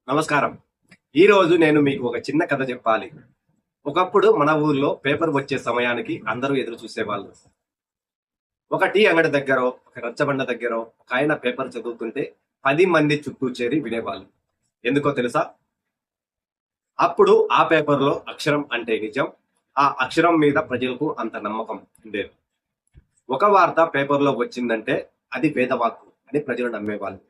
నమస్కారం. ఈ రోజు నేను మీకు ఒక చిన్న కథ చెప్పాలి. ఒకప్పుడు మన ఊర్లో పేపర్ వచ్చే సమయానికి అందరూ ఎదురు చూసేవాళ్ళు. ఒక టీ అంగడి దగ్గరో, ఒక రచ్చబండ దగ్గరో ఒక ఆయన పేపర్ చదువుతుంటే 10 మంది చుట్టూ చేరి వినేవాళ్ళు. ఎందుకో తెలుసా? అప్పుడు ఆ పేపర్లో అక్షరం అంటే నిజం, ఆ అక్షరం మీద ప్రజలకు అంత నమ్మకం ఉండేది. ఒక వార్త పేపర్లో వచ్చిందంటే అది వేదవాక్కు అని ప్రజలు నమ్మేవాళ్ళు.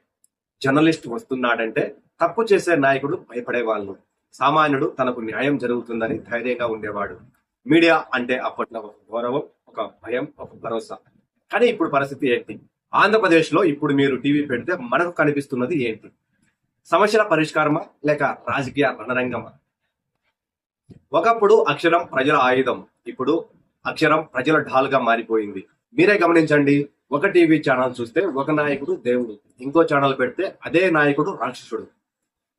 జర్నలిస్ట్ వస్తున్నాడంటే తప్పు చేసే నాయకుడు భయపడేవాళ్ళు. సామాన్యుడు తనకు న్యాయం జరుగుతుందని ధైర్యంగా ఉండేవాడు. మీడియా అంటే అప్పట్లో ఒక గౌరవం, ఒక భయం, ఒక భరోసా. కానీ ఇప్పుడు పరిస్థితి ఏంటి? ఆంధ్రప్రదేశ్ లో ఇప్పుడు మీరు టీవీ పెడితే మనకు కనిపిస్తున్నది ఏంటి? సమస్యల పరిష్కారమా లేక రాజకీయ రణరంగమా? ఒకప్పుడు అక్షరం ప్రజల ఆయుధం, ఇప్పుడు అక్షరం ప్రజల ఢాల్గా మారిపోయింది. మీరే గమనించండి. ఒక టీవీ ఛానల్ చూస్తే ఒక నాయకుడు దేవుడు, ఇంకో ఛానల్ పెడితే అదే నాయకుడు రాక్షసుడు.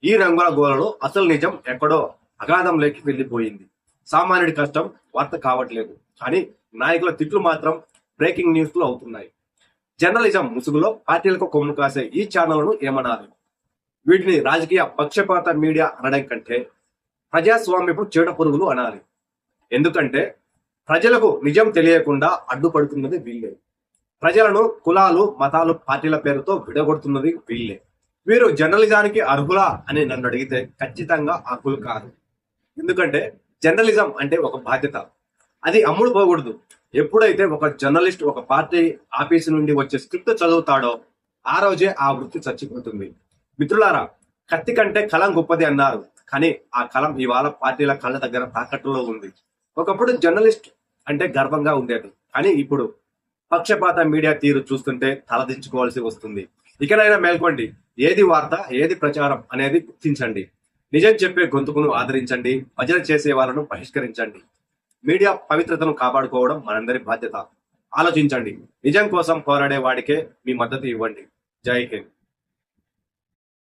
ఈ రంగుల గోలలో అసలు నిజం ఎక్కడో అగాధంలోకి వెళ్లిపోయింది. సామాన్యుడి కష్టం వార్త కావట్లేదు, కానీ నాయకుల తిట్లు మాత్రం బ్రేకింగ్ న్యూస్ లు అవుతున్నాయి. జర్నలిజం ముసుగులో పార్టీలకు కొమ్ము కాసే ఈ ఛానళ్లను ఏమనాలి? వీటిని రాజకీయ పక్షపాత మీడియా అనడం కంటే ప్రజాస్వామ్యపు చీడ పురుగులు అనాలి. ఎందుకంటే ప్రజలకు నిజం తెలియకుండా అడ్డుపడుతున్నది వీళ్ళే. ప్రజలను కులాలు, మతాలు, పార్టీల పేరుతో విడగొడుతున్నది వీళ్ళే. వీరు జర్నలిజానికి అర్హులా అని నన్ను అడిగితే ఖచ్చితంగా అర్హులు కాదు. ఎందుకంటే జర్నలిజం అంటే ఒక బాధ్యత, అది అమ్ముడు పోకూడదు. ఎప్పుడైతే ఒక జర్నలిస్ట్ ఒక పార్టీ ఆఫీసు నుండి వచ్చే స్క్రిప్ట్ చదువుతాడో ఆ రోజే ఆ వృత్తి చచ్చిపోతుంది. మిత్రులారా, కత్తి కంటే కలం గొప్పది అన్నారు, కానీ ఆ కలం ఇవాళ పార్టీల కళ్ళ దగ్గర తాకట్టులో ఉంది. ఒకప్పుడు జర్నలిస్ట్ అంటే గర్వంగా ఉండేది, కానీ ఇప్పుడు పక్షపాత మీడియా తీరు చూస్తుంటే తలదించుకోవాల్సి వస్తుంది. ఇకనైనా మేల్కోండి. ఏది వార్త, ఏది ప్రచారం అనేది గుర్తించండి. నిజం చెప్పే గొంతుకును ఆదరించండి, భజన చేసే వాళ్ళను బహిష్కరించండి. మీడియా పవిత్రతను కాపాడుకోవడం మనందరి బాధ్యత. ఆలోచించండి. నిజం కోసం పోరాడే వాడికే మీ మద్దతు ఇవ్వండి. జై హింద్.